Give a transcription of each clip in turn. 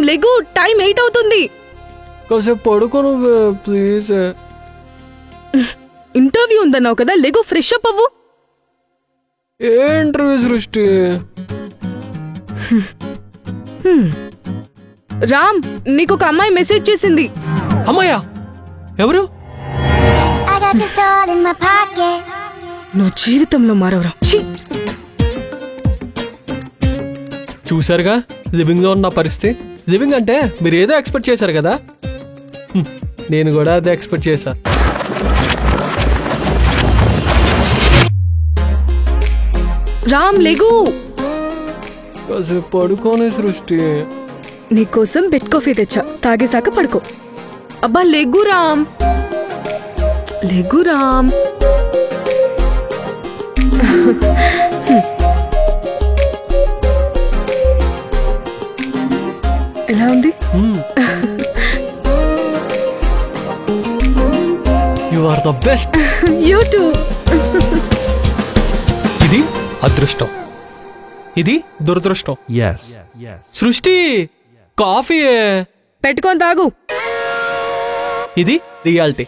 లెగు, time 8 అవుతుంది. కాసేపు పడుకోను please. Interview ఉందన్నావు కదా, లెగు, ఫ్రెష్ అప్ అవ్వు. ఏ ఇంటర్వ్యూ సృష్టి? రామ్, నీకు ఒక అమ్మాయి మెసేజ్ చేసింది. అమ్మాయ్యా? ఎవరు? నువ్వు జీవితంలో మారవరా. చూసారుగా లివింగ్ లో ఉన్న పరిస్థితి. లివింగ్ అంటే మీరు ఏదో ఎక్స్పెక్ట్ చేశారు కదా, నేను కూడా అదే ఎక్స్పెక్ట్ చేశా. రామ్, లెగు. కాసేపు పడుకోని సృష్టి. నీకోసం బెడ్ కాఫీ తెచ్చా, తాగేశాక పడుకో. అబ్బా లెగు రామ్, లెగు రామ్. ఎలా ఉంది? You are the best. You too. ఇది అదృష్టం, ఇది దురదృష్టం. సృష్టి, కాఫీ పెట్టుకొని తాగు. ఇది రియాలిటీ.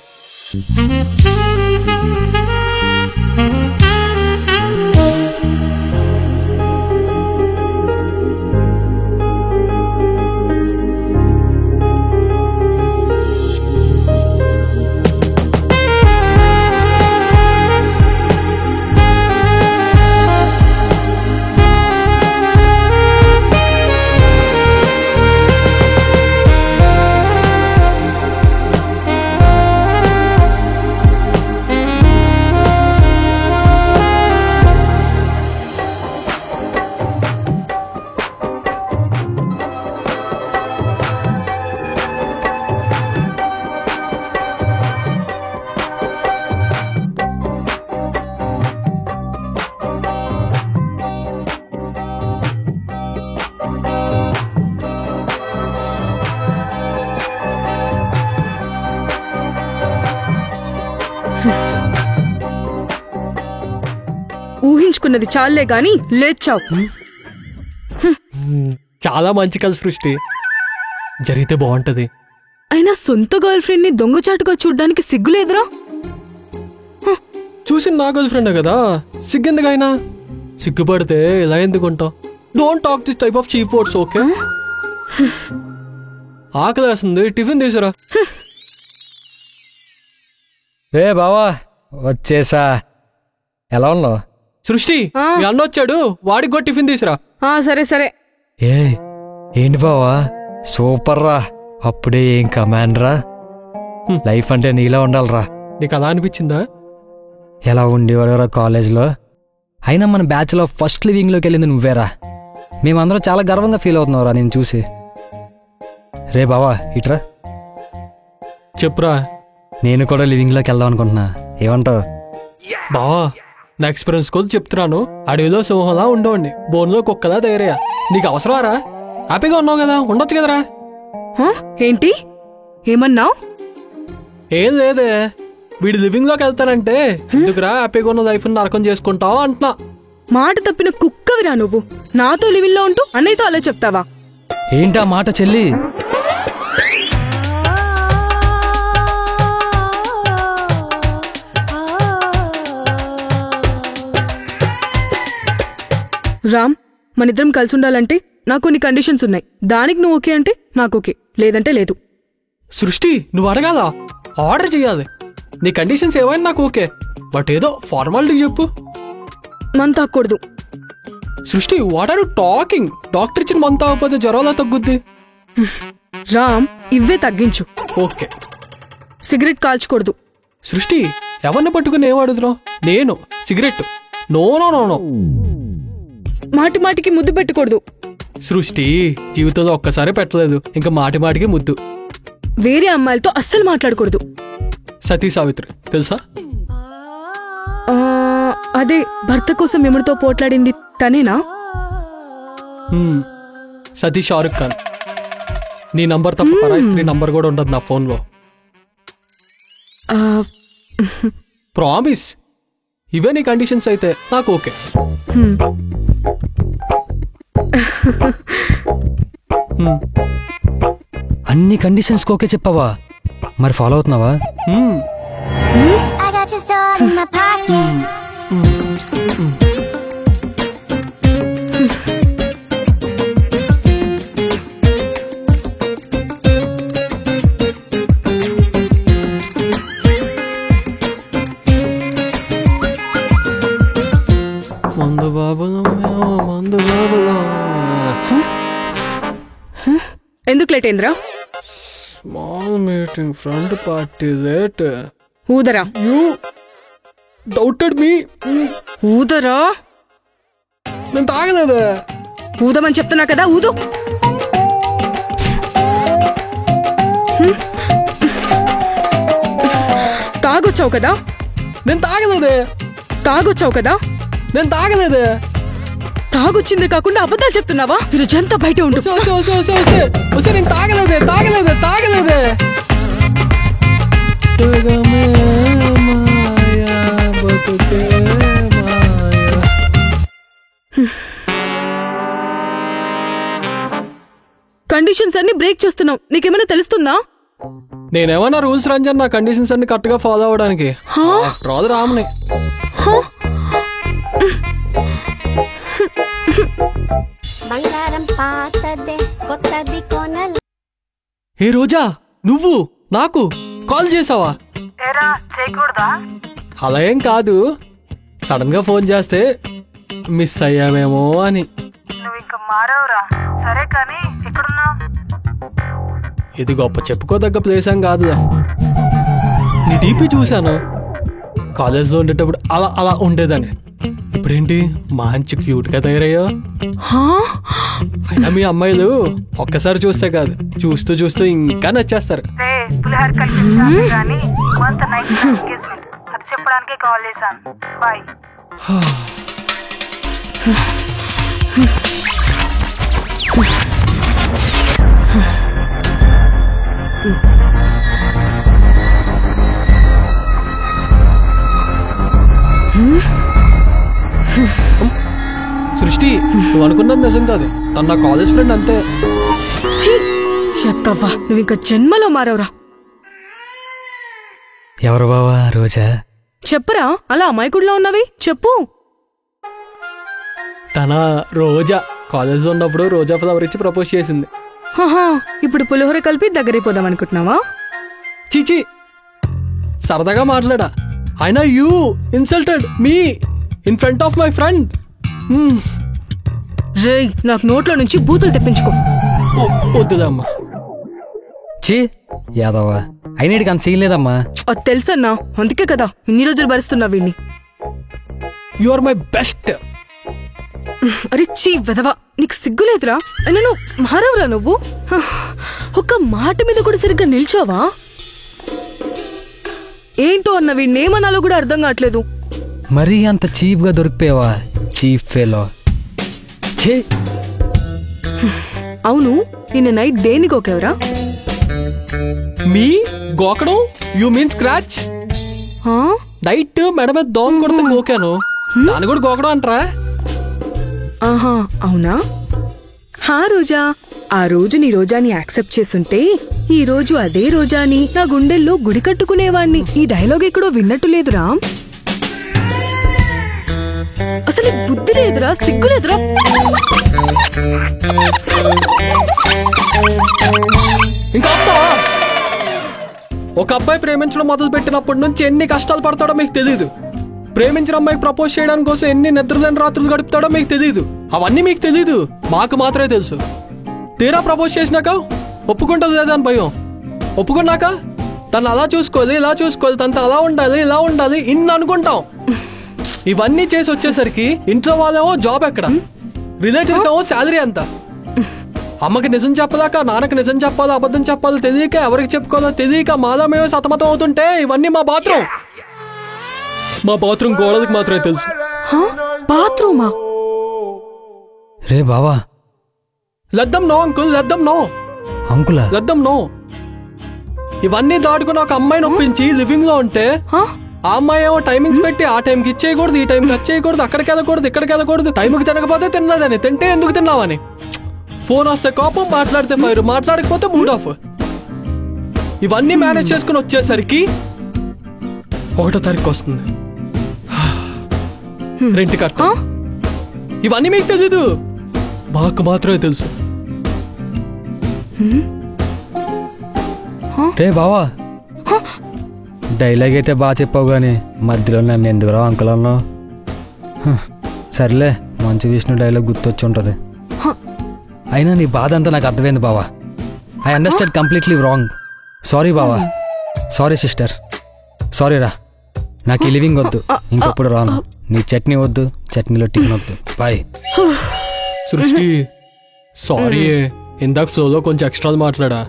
ఊహించుకున్నది చాలే గాని లేచావు. చాలా మంచి కల సృష్టి, జరిగితే బాగుంటది. అయినా సొంత గర్ల్ ఫ్రెండ్ ని దొంగచాటుగా చూడ్డానికి సిగ్గులేదురా? చూసి నా గర్ల్ ఫ్రెండే కదా, సిగ్గెందుకైనా? సిగ్గుపడితే ఇలా ఎందుకుంటావు? Don't talk this type of cheap words, okay? ఆకలేస్తుంది, టిఫిన్ తీసురా. రే బావా, వచ్చేసా. ఎలా ఉన్నావు? సృష్టి, మీ అన్న వచ్చాడు, వాడికి కూడా టిఫిన్ తీసురా. సరే సరే. ఏంటి బావా, సూపర్ రా. అప్పుడే ఏం కమాండ్ రా. లైఫ్ అంటే నీలా ఉండాలరా. నీకు అలా అనిపించిందా? ఎలా ఉండేవాడురా కాలేజ్లో? అయినా మన బ్యాచ్లో ఫస్ట్ లివింగ్లోకి వెళ్ళింది నువ్వేరా. మేమందరం చాలా గర్వంగా ఫీల్ అవుతున్నావురా నేను చూసి. రే బావా, ఇట్రా. చెప్పురా. నేను కూడా లివింగ్లోకి వెళ్దాం అనుకుంటున్నా, ఏమంటావు? బావా, నా ఎక్స్పీరియన్స్ కోసం చెప్తున్నాను. అడవిలో సింహంలా ఉండేవాడిని, బోన్లో కుక్కలా తయారయ్యా. నీకు అవసరమారా? హ్యాపీగా ఉన్నావు కదా, ఉండొచ్చు కదరా. ఏంటి ఏమన్నావు? ఏం లేదే, వీడు లివింగ్ లోకి వెళ్తానంటే ఎందుకురా హ్యాపీగా ఉన్న లైఫ్ నరకం చేసుకుంటావు అంటున్నా. మాట తప్పిన కుక్కవిరా నువ్వు. నాతో లివింగ్ లో ఉంటూ అన్నయ్యతో అలా చెప్తావా? ఏంటా మాట చెల్లి? రామ్, మనిద్దరం కలిసి ఉండాలంటే నాకు కొన్ని కండిషన్స్ ఉన్నాయి. దానికి నువ్వు ఓకే అంటే నాకు ఓకే, లేదంటే లేదు. సృష్టి, నువ్వు అడగాల, ఆర్డర్ చేయాలి. నీ కండిషన్స్ ఏమైనా నాకు ఓకే, బట్ ఏదో ఫార్మాలిటీ చెప్పు. మన తాకూడదు. Srishti, what are you talking? Doctor ఇచ్చిన మందు తాగకపోతే జ్వరంలా తగ్గుద్ది. రామ్, ఇవే తగ్గించు. ఓకే. సిగరెట్ కాల్చకూడదు. సృష్టి, ఎవరిని పట్టుకుని ఏం అడుగుతున్నావు? నేను cigarette? No no no no. మాటి మాటికి ముద్దు పెట్టకూడదు. సృష్టి, జీవితంలో ఒక్కసారి పెట్టలేదు, ఇంకా మాటి మాటికి ముద్దు. వేరే అమ్మాయిలతో అస్సలు మాట్లాడకూడదు. సతీ సావిత్రి తెలుసా? అదే భర్త కోసం ఎముడితో పోట్లాడింది తనేనా? సతీ షారుఖ్ ఖాన్. నీ నంబర్ తప్ప పరాయి స్త్రీ నంబర్ కూడా ఉండదు నా ఫోన్లో. ప్రామిస్. ఇవే నీ కండిషన్స్ అయితే నాకు ఓకే. అన్ని కండిషన్స్కి ఓకే చెప్పావా? మరి follow అవుతున్నావా? I got your soul in my pocket. మందు బాబులో మందు బాబులో. ఎందుకు లేట్ అయిందిరా? Small meeting front party late. ఊదరా యూ డౌటెడ్ మీ. ఊదరా. నేను తాగలేదు. ఊదమని చెప్తున్నా కదా, ఊదు. తాగొచ్చావు కదా. నేను తాగలేదే. తాగొచ్చావు కదా. నేను తాగలేదే. తాగొచ్చిందే కాకుండా అబద్ధాలు చెప్తున్నావా? ఈరోజంతా బయట ఉండు. నేను తాగలేదే. తాగలేదే. తాగలేదే. కండిషన్స్ అన్ని బ్రేక్ చేస్తున్నావు. నీకేమైనా తెలుస్తుందా? నేనేమన్నా రూల్స్ రంజన్, నా కండిషన్స్ అన్ని కరెక్ట్ గా ఫాలో అవడానికి. రాదు రాముని. బంగారం పాతదే కొత్తది కొనల. హే రోజా, నువ్వు నాకు కాల్ చేసావా? అలా ఏం కాదు, సడన్ గా ఫోన్ చేస్తే మిస్ అయ్యామేమో అని. నువ్వు ఇంకా మారవురా. సరే కానీ ఎక్కడున్నావు? ఇది గొప్ప చెప్పుకోదగ్గ ప్లేస్ ఏం కాదు. నీ డీపీ చూశాను. కాలేజ్లో ఉండేటప్పుడు అలా అలా ఉండేదని. ఇప్పుడేంటి మంచి క్యూట్ గా తయారయ్యో. అయినా మీ అమ్మాయిలు ఒక్కసారి చూస్తే కాదు, చూస్తూ చూస్తూ ఇంకా నచ్చేస్తారు. పులిహార కలిసి కానీ మంత్ నైట్ ఎంగేజ్మెంట్ అది చెప్పడానికే కాల్ చేశాను. బాయ్. సృష్టి, నువ్వు అనుకున్నది నిజం కాదు. తను నా కాలేజ్ ఫ్రెండ్ అంతే. నువ్వు ఇంకా జన్మలో మారవరా. ఎవరు బావా? రోజా? చెప్పరా, అలా అమాయకుడిలో ఉన్నవి చెప్పు. తన రోజా కాలేజ్లో ఉన్నప్పుడు రోజా ఫ్లవర్ ఇచ్చి ప్రపోజ్ చేసింది. ఇప్పుడు పులిహోర కలిపి దగ్గరైపోదాం అనుకుంటున్నావా? చీచి, సరదాగా మాట్లాడా. అయినా you insulted me in front of my friend. రేయ్, నాకు నోట్లో నుంచి బూతులు తెప్పించుకో. వద్దుదమ్మా. చీ యాదవా, అయినటికి అంత సీన్ లేదమ్మా. అది తెలుసన్నా, అందుకే కదా ఇన్ని రోజులు భరిస్తున్నా వీడిని. You are my best. అరే చీ వెదవా, నీకు సిగ్గులేదురా? నేను మారవరా నువ్వు? ఒక్క మాట మీద కూడా సరిగ్గా నిల్చోవా? ఏంటో అన్న వీడిని ఏమనాలో కూడా అర్థం కావట్లేదు. మరీ అంత చీప్ గా దొరికిపోయావా చీప్ ఫెలో. అవును, నిన్న నైట్ దేనికి ఓకేవరా? మీ గోకడం? You mean scratch? నైట్ మెడ మీద దోమ కొడితే గోకాను, దాన్ని కూడా గోకడం అంటారా? ఆహా, అవునా? రోజా, ఆ రోజు నీ రోజాని యాక్సెప్ట్ చేసుంటే ఈ రోజు అదే రోజాని నా గుండెల్లో గుడి కట్టుకునేవాణ్ణి. ఈ డైలాగ్ ఎక్కడో విన్నట్టు లేదురా. అసలు బుద్ధి లేదురా, సిగ్గు లేదురా. ఇంకా ఒక అబ్బాయి ప్రేమించడం మొదలు పెట్టినప్పటి నుంచి ఎన్ని కష్టాలు పడతాడో మీకు తెలీదు. ప్రేమించిన అమ్మాయికి ప్రపోజ్ చేయడానికి కోసం ఎన్ని నిద్రలేని రాత్రులు గడుపుతాడో మీకు తెలీదు. అవన్నీ మీకు తెలీదు, మాకు మాత్రమే తెలుసు. తీరా ప్రపోజ్ చేసినాక ఒప్పుకుంటుంది లేదా అని భయం. ఒప్పుకున్నాక తను అలా చూసుకోవాలి, ఇలా చూసుకోవాలి, తనతో అలా ఉండాలి, ఇలా ఉండాలి, ఇన్ని అనుకుంటాం. ఇవన్నీ చేసి వచ్చేసరికి ఇంట్లో వాళ్ళేమో జాబ్ ఎక్కడ, రిలేటివ్స్ ఏమో శాలరీ అంత. అమ్మకి నిజం చెప్పదాకా నాన్నకి నిజం చెప్పాలో అబద్ధం చెప్పాలో తెలియక, ఎవరికి చెప్పుకోవాలో తెలియక మాలో మేము సతమతం అవుతుంటే ఇవన్నీ మా బాత్రూమ్ గోడలకు మాత్రమే తెలుసు. బాత్రూమా? రే బావా, లద్దం నో అంకుల్, లద్దం నో అంకులా, లద్దం నో. ఇవన్నీ దాటుకుని ఒక అమ్మాయిని ఒప్పించి లివింగ్ లో ఉంటే ఆ అమ్మాయి ఏమో టైమింగ్స్ పెట్టి ఆ టైంకి ఇచ్చేయకూడదు, ఈ టైంకి వచ్చేయకూడదు, అక్కడికి వెళ్ళకూడదు, ఇక్కడికి వెళ్ళకూడదు, టైంకి తినకపోతే తిన్నదని, తింటే ఎందుకు తిన్నావని. ఫోన్ వస్తే కోపం, మాట్లాడితే ఫైర్, మాట్లాడకపోతే మూడ్ ఆఫ్. ఇవన్నీ మేనేజ్ చేసుకుని వచ్చేసరికి 1వ తారీఖు వస్తుంది. రెంట్ కట్ట, ఇవన్నీ మీకు తెలీదు, మాకు మాత్రమే తెలుసు. రే బావా, డైలాగ్ అయితే బాగా చెప్పావు కానీ మధ్యలో నన్ను ఎందుకురా అంకుల్ అన్నావు? సర్లే, మంచి విష్ణు డైలాగ్ గుర్తొచ్చి ఉంటుంది. అయినా నీ బాధ అంతా నాకు అర్థమైంది బావా. I understand completely wrong. Sorry బావా. Sorry sister. సారీ రా. నాకు ఈ లివింగ్ వద్దు, ఇంకప్పుడు రాను. నీ చట్నీ వద్దు, చట్నీలో టిఫిన్ వద్దు. బాయ్. సృష్టి సారీ, ఇందాక ఫ్లోలో కొంచెం ఎక్స్ట్రా మాట్లాడా.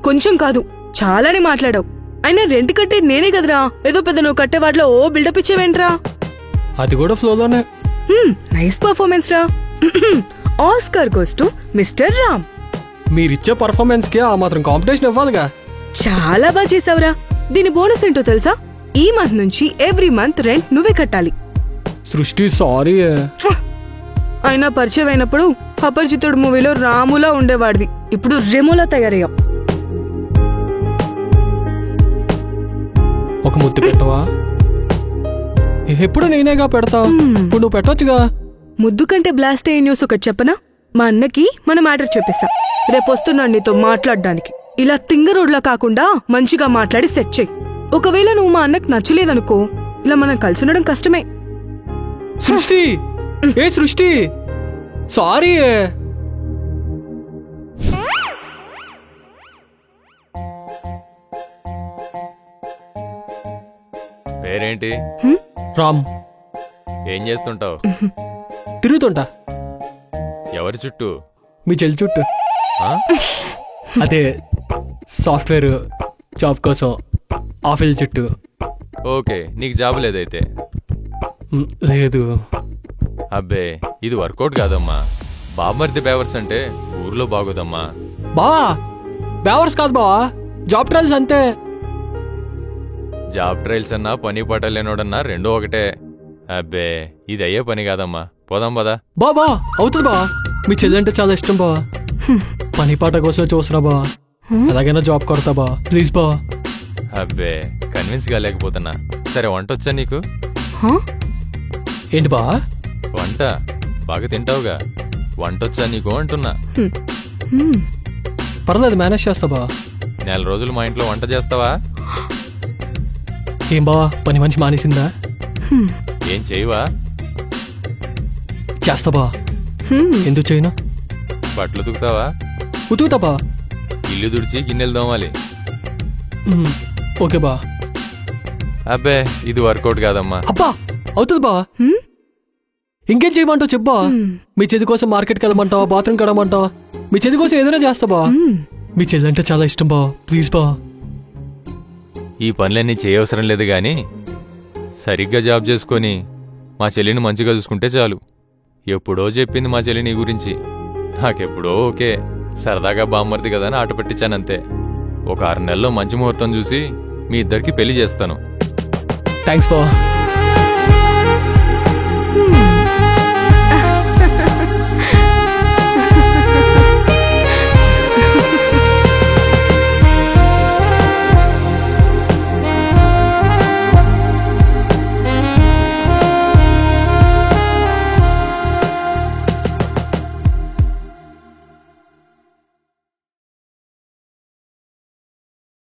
కొంచెం కాదు, చాలానే మాట్లాడావు. అయినా రెంట్ కట్టే నేనే కదరా, ఏదో పెద్ద నువ్వు కట్టే వాటిలో ఓ బిల్డప్ ఇచ్చేవేంట్రా? అది కూడా ఫ్లోలోనే. నైస్ పర్ఫార్మెన్స్ రా. Oscar goes to mister Ram. మీరిచ్చే పర్ఫార్మెన్స్ కి ఆ మాత్రం కాంపిటీషన్ ఇవ్వాలిగా. చాలా బాగా చేసావురా. దీని బోనస్ ఏంటో తెలుసా? ఈ మంత్ నుంచి ఎవ్రీ మంత్ రెంట్ నువ్వే కట్టాలి. సృష్టి సారీ. అయినా పరిచయం అయినప్పుడు అపరిచితుడు మూవీలో రాములా ఉండేవాడివి, ఇప్పుడు రెమోలా తయారయ్యావు. ఒక ముద్దు పెట్టవా? ఎప్పుడు నేనేగా పెడతా, ఇప్పుడు నువ్వు పెట్టొచ్చుగా. ముద్దు కంటే బ్లాస్ట్ అయ్యే న్యూస్ ఒకటి చెప్పనా? మా అన్నకి మన మ్యాటర్ చెప్పేస్తా. రేపు వస్తున్నాడు నీతో మాట్లాడడానికి. ఇలా తింగరోడ్లా కాకుండా మంచిగా మాట్లాడి సెట్ చెయ్యి. ఒకవేళ నువ్వు మా అన్నకు నచ్చలేదనుకో, ఇలా మనం కలిసి ఉండడం కష్టమే. సృష్టి, ఏ సృష్టి, సారీ. పేరేంటి? రామ్. ఏం చేస్తుంటావు? తిరుగుతుంటా. ఎవరి చుట్టూ? మీ చెల్లి చుట్టూ. అదే సాఫ్ట్వేర్ జాబ్ కోసం ఆఫీస్ చుట్టూ. ఓకే, నీకు జాబ్ లేదైతే? లేదు. అబ్బే, ఇది వర్కౌట్ కాదమ్మా. బామ్మర్ది బేవర్స్ అంటే ఊర్లో బాగోదమ్మా. బావా, బేవర్స్ కాదు బావా, జాబ్ ట్రయల్స్ అంతే. జాబ్ ట్రయల్స్ అన్నా పని పాట లేనోడన్నా రెండూ ఒకటే. అబ్బే, ఇది అయ్యే పని కాదమ్మా. పోదాం పదా. బాబా, అవుతుంది బావా. మీ చెల్లి అంటే చాలా ఇష్టం బావా. పని పాట కోసం చూసినా బావా, ఎలాగైనా జాబ్ కొడతా బావా, ప్లీజ్ బావా. అబ్బే, కన్విన్స్ కాలేకపోతున్నా. సరే, వంట వచ్చా నీకు? ఏంటి బావా? వంట బాగా తింటావుగా, వంట వచ్చా నీకు అంటున్నా. పర్లేదు, మేనేజ్ చేస్తా బావా. 4 రోజులు మా ఇంట్లో వంట చేస్తావా? ఏం బావా, పని మంచి మానేసిందా? ఏం చేయవా? చేస్తా బావా. ఎందుకు చేయను? బట్టలు ఉతుకుతావా? ఉతుకుతా బావా. ఇల్లు తుడిచి గిన్నెలు దోమాలి. ఓకే బా. అబ్బే, ఇది వర్కౌట్ కాదమ్మా. అబ్బా, అవుతుంది బా. ఇంకేం చేయమంటావు చెప్పా. మీ చెది కోసం మార్కెట్కి వెళ్ళమంటావా, బాత్రూమ్ కడమంటావా? మీ చెది కోసం ఏదైనా చేస్తా బా. మీ చెల్లి అంటే చాలా ఇష్టం బా, ప్లీజ్ బా. ఈ పనులన్నీ చేయవసరం లేదు గాని సరిగ్గా జాబ్ చేసుకొని మా చెల్లిని మంచిగా చూసుకుంటే చాలు. ఎప్పుడో చెప్పింది మా చెల్లి నీ గురించి. నాకెప్పుడో ఓకే, సరదాగా బామ్మర్ది కదా అని ఆట పట్టించానంతే. ఒక 6 నెలల్లో మంచి ముహూర్తం చూసి మీ ఇద్దరికి పెళ్లి చేస్తాను. థ్యాంక్స్ బా.